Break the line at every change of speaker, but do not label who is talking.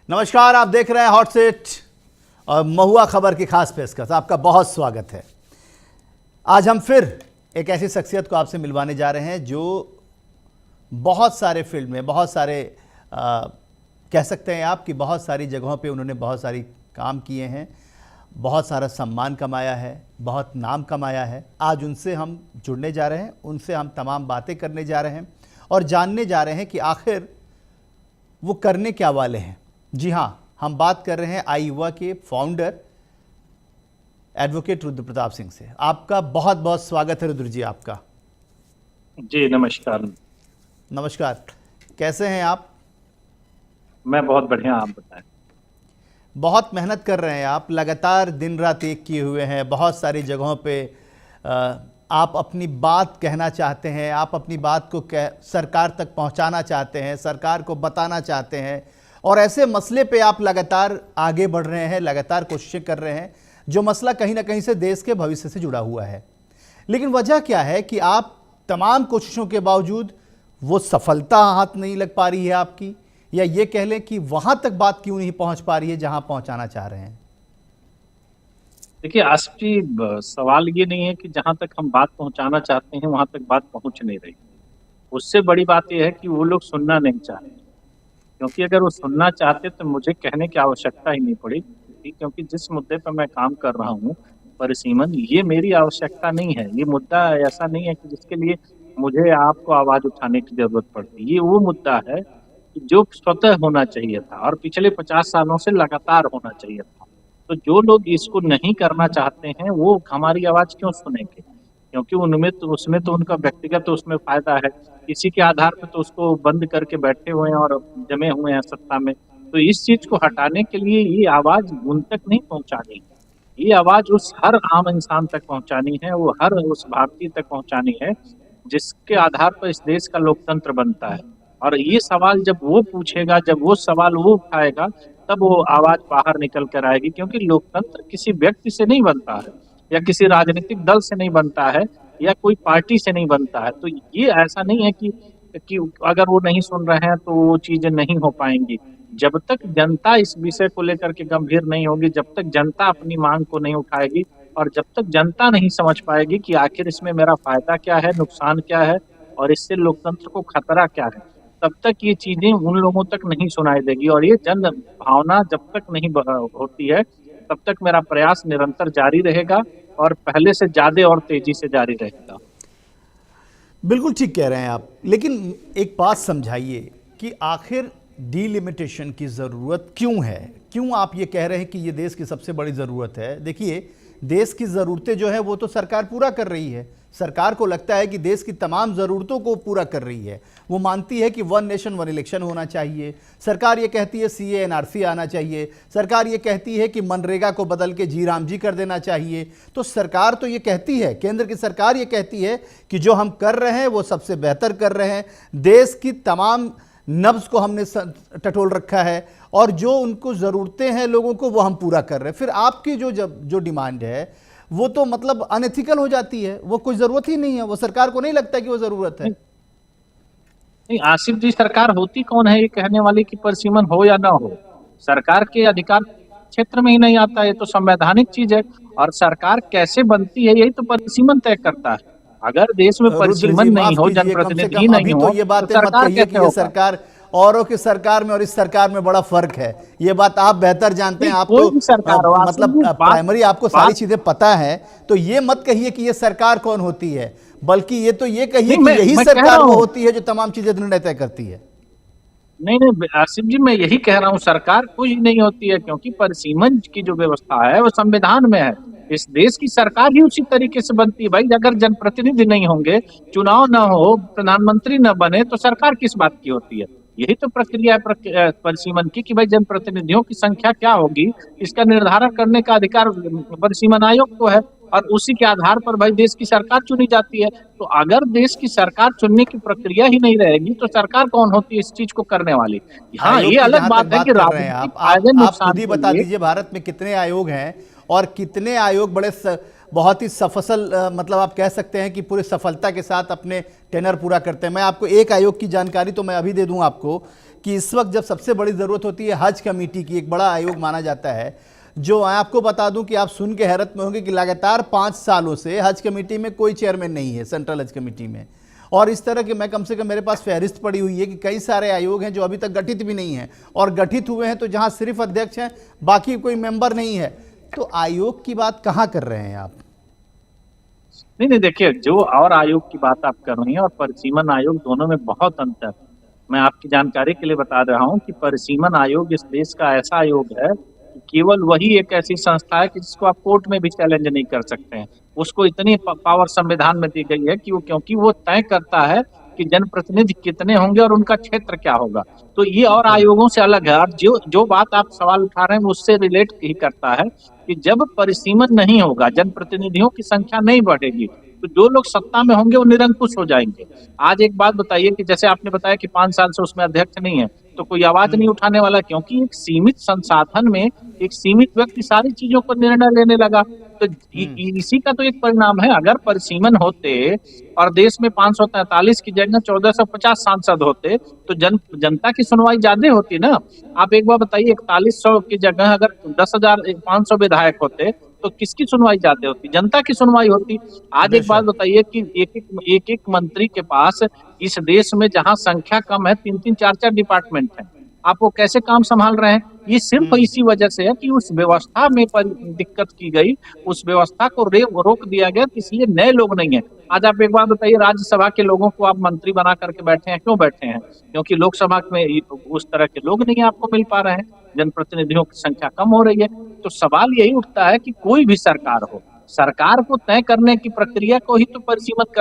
नमस्कार, आप देख रहे हैं हॉट सीट और महुआ खबर की खास पेशकश। आपका बहुत स्वागत है। आज हम फिर एक ऐसी शख्सियत को आपसे मिलवाने जा रहे हैं जो बहुत सारे फील्ड में, बहुत सारे कह सकते हैं आप कि बहुत सारी जगहों पे उन्होंने बहुत सारी काम किए हैं, बहुत सारा सम्मान कमाया है, बहुत नाम कमाया है। आज उनसे हम जुड़ने जा रहे हैं, उनसे हम तमाम बातें करने जा रहे हैं और जानने जा रहे हैं कि आखिर वो करने क्या वाले हैं। जी हाँ, हम बात कर रहे हैं आईयुवा के फाउंडर एडवोकेट रुद्र प्रताप सिंह से। आपका बहुत बहुत स्वागत है रुद्र जी। आपका
जी नमस्कार।
नमस्कार, कैसे हैं आप? मैं
बहुत बढ़िया, आप बताएं।
बहुत मेहनत कर रहे हैं आप, लगातार दिन रात एक किए हुए हैं। बहुत सारी जगहों पे आप अपनी बात कहना चाहते हैं, आप अपनी बात को सरकार तक पहुंचाना चाहते हैं, सरकार को बताना चाहते हैं और ऐसे मसले पे आप लगातार आगे बढ़ रहे हैं, लगातार कोशिशें कर रहे हैं जो मसला कहीं ना कहीं से देश के भविष्य से जुड़ा हुआ है। लेकिन वजह क्या है कि आप तमाम कोशिशों के बावजूद वो सफलता हाथ नहीं लग पा रही है आपकी, या ये कह लें कि वहां तक बात क्यों नहीं पहुंच पा रही है जहां पहुंचाना चाह रहे हैं?
देखिए आसिफ जी, सवाल ये नहीं है कि जहां तक हम बात पहुंचाना चाहते हैं वहां तक बात पहुंच नहीं रही। उससे बड़ी बात यह है कि वो लोग सुनना नहीं चाहते, क्योंकि अगर वो सुनना चाहते तो मुझे कहने की आवश्यकता ही नहीं पड़ी, क्योंकि जिस मुद्दे पर मैं काम कर रहा हूँ परिसीमन, ये मेरी आवश्यकता नहीं है। ये मुद्दा ऐसा नहीं है कि जिसके लिए मुझे आपको आवाज उठाने की जरूरत पड़ती। ये वो मुद्दा है जो स्वतः होना चाहिए था और पिछले 50 सालों से लगातार होना चाहिए था। तो जो लोग इसको नहीं करना चाहते हैं वो हमारी आवाज क्यों सुनेंगे? क्योंकि उनमें तो उसमें तो उनका व्यक्तिगत तो उसमें फायदा है, इसी के आधार पर तो उसको बंद करके बैठे हुए हैं और जमे हुए हैं सत्ता में। तो इस चीज को हटाने के लिए ये आवाज उन तक नहीं पहुंचानी, ये आवाज उस हर आम इंसान तक पहुंचानी है, वो हर उस भारतीय तक पहुंचानी है जिसके आधार पर इस देश का लोकतंत्र बनता है। और ये सवाल जब वो पूछेगा, जब वो सवाल वो उठाएगा, तब वो आवाज बाहर निकल कर आएगी। क्योंकि लोकतंत्र किसी व्यक्ति से नहीं बनता है, या किसी राजनीतिक दल से नहीं बनता है, या कोई पार्टी से नहीं बनता है। तो ये ऐसा नहीं है कि अगर वो नहीं सुन रहे हैं तो वो चीजें नहीं हो पाएंगी। जब तक जनता इस विषय को लेकर के गंभीर नहीं होगी, जब तक जनता अपनी मांग को नहीं उठाएगी और जब तक जनता नहीं समझ पाएगी कि आखिर इसमें मेरा फायदा क्या है, नुकसान क्या है और इससे लोकतंत्र को खतरा क्या है, तब तक ये चीजें उन लोगों तक नहीं सुनाई देगी। और ये जन भावना जब तक नहीं होती है तब तक मेरा प्रयास निरंतर जारी रहेगा और पहले से ज्यादा और तेजी से जारी रहेगा।
बिल्कुल ठीक कह रहे हैं आप, लेकिन एक बात समझाइए कि आखिर डीलिमिटेशन की ज़रूरत क्यों है? क्यों आप ये कह रहे हैं कि ये देश की सबसे बड़ी ज़रूरत है? देखिए, देश की ज़रूरतें जो है वो तो सरकार पूरा कर रही है। सरकार को लगता है कि देश की तमाम ज़रूरतों को पूरा कर रही है। वो मानती है कि 1 नेशन 1 इलेक्शन होना चाहिए। सरकार ये कहती है CA NRC आना चाहिए। सरकार ये कहती है कि मनरेगा को बदल के जी राम जी कर देना चाहिए। तो सरकार तो ये कहती है, केंद्र की सरकार ये कहती है कि जो हम कर रहे हैं वो सबसे बेहतर कर रहे हैं, देश की तमाम नब्ज को हमने टटोल रखा है और जो उनको ज़रूरतें हैं लोगों को वो हम पूरा कर रहे हैं। फिर आपकी जो डिमांड है वो तो मतलब अनएथिकल हो जाती है, वो कोई ज़रूरत ही नहीं है, वो सरकार को नहीं लगता कि वो ज़रूरत है।
नहीं आसिफ जी, सरकार होती कौन है ये कहने वाली कि परिसीमन हो या ना हो? सरकार के अधिकार क्षेत्र में ही नहीं आता है, ये तो संवैधानिक चीज है। और सरकार कैसे बनती है यही तो परिसीमन तय करता है। अगर देश में परिसीमन नहीं हो, जनप्रतिनिधि नहीं हो,
तो ये बातें मत कहिए कि ये सरकार औरों की सरकार में और इस सरकार में बड़ा फर्क है। ये बात आप बेहतर जानते हैं, आप तो मतलब प्राइमरी आपको सारी चीजें पता है, तो ये मत कहिए कि ये सरकार कौन होती है, बल्कि ये तो ये कहिए कि यही सरकार वो होती है जो तमाम चीजें निर्णय तय करती है।
नहीं आसिफ जी, मैं यही कह रहा हूँ, सरकार कुछ नहीं होती है, क्योंकि परिसीमन की जो व्यवस्था है वो संविधान में है। इस देश की सरकार ही उसी तरीके से बनती है। भाई अगर जनप्रतिनिधि नहीं होंगे, चुनाव ना हो, प्रधानमंत्री न बने, तो सरकार किस बात की होती है? यही तो प्रक्रिया है परिसीमन की, कि भाई जनप्रतिनिधियों की संख्या क्या होगी इसका निर्धारण करने का अधिकार परिसीमन आयोग को है और उसी के आधार पर भाई देश की सरकार चुनी जाती है। तो अगर देश की सरकार चुनने की प्रक्रिया ही नहीं रहेगी तो सरकार कौन होती है इस चीज को करने वाली? हाँ, ये अलग बात है कि
आप खुद ही बता दीजिए भारत में कितने आयोग हैं और कितने आयोग बड़े बहुत ही सफसल मतलब आप कह सकते हैं कि पूरी सफलता के साथ अपने टेनर पूरा करते हैं। मैं आपको एक आयोग की जानकारी तो मैं अभी दे दूं आपको कि इस वक्त जब सबसे बड़ी ज़रूरत होती है हज कमेटी की, एक बड़ा आयोग माना जाता है, जो मैं आपको बता दूं कि आप सुन के हैरत में होंगे कि लगातार 5 सालों से हज कमेटी में कोई चेयरमैन नहीं है, सेंट्रल हज कमेटी में। और इस तरह के मैं कम से कम मेरे पास फहरिस्त पड़ी हुई है कि कई सारे आयोग हैं जो अभी तक गठित भी नहीं हैं, और गठित हुए हैं तो जहां सिर्फ अध्यक्ष हैं, बाकी कोई मेंबर नहीं है। तो आयोग की बात कहां कर रहे हैं आप?
नहीं नहीं, देखिए, जो और आयोग की बात आप कर रही हैं और परिसीमन आयोग, दोनों में बहुत अंतर है। मैं आपकी जानकारी के लिए बता रहा हूँ कि परिसीमन आयोग इस देश का ऐसा आयोग है कि केवल वही एक ऐसी संस्था है कि जिसको आप कोर्ट में भी चैलेंज नहीं कर सकते हैं। उसको इतनी पावर संविधान में दी गई है कि क्योंकि वो तय करता है कि जनप्रतिनिधि कितने होंगे और उनका क्षेत्र क्या होगा। तो ये और आयोगों से अलग है। और जो जो बात आप सवाल उठा रहे हैं वो उससे रिलेट ही करता है कि जब परिसीमन नहीं होगा, जनप्रतिनिधियों की संख्या नहीं बढ़ेगी, तो जो लोग सत्ता में होंगे वो निरंकुश हो जाएंगे। आज एक बात बताइए कि जैसे आपने बताया कि 5 साल से उसमें अध्यक्ष नहीं है, तो कोई आवाज नहीं उठाने वाला, क्योंकि एक सीमित संसाधन में एक सीमित व्यक्ति सारी चीजों पर निर्णय लेने लगा। तो इसी का तो एक परिणाम है। अगर परिसीमन होते और देश में 543 की जगह 1450 सांसद होते तो जनता की सुनवाई ज्यादा होती ना। आप एक बार बताइए, 4100 की जगह अगर 10,500 विधायक होते तो किसकी सुनवाई ज्यादा होती? जनता की सुनवाई होती। आज एक बात
बेशक।
बताइए कि एक एक मंत्री के पास इस देश में जहां संख्या कम है, 3-3 4-4 डिपार्टमेंट है। आप वो कैसे काम संभाल रहे हैं? ये सिर्फ इसी वजह से है कि उस व्यवस्था में दिक्कत की गई, उस व्यवस्था को रोक दिया गया, तो इसलिए नए लोग नहीं है। आज आप एक बात बताइए, राज्यसभा के लोगों को आप मंत्री बना करके बैठे हैं, क्यों बैठे हैं? क्योंकि लोकसभा में उस तरह के लोग नहीं आपको मिल पा रहे हैं, जनप्रतिनिधियों की संख्या कम हो रही है। तो सवाल यही उठता है कि कोई भी सरकार हो, सरकार को तय करने की प्रक्रिया को ही तो परिसीमित कर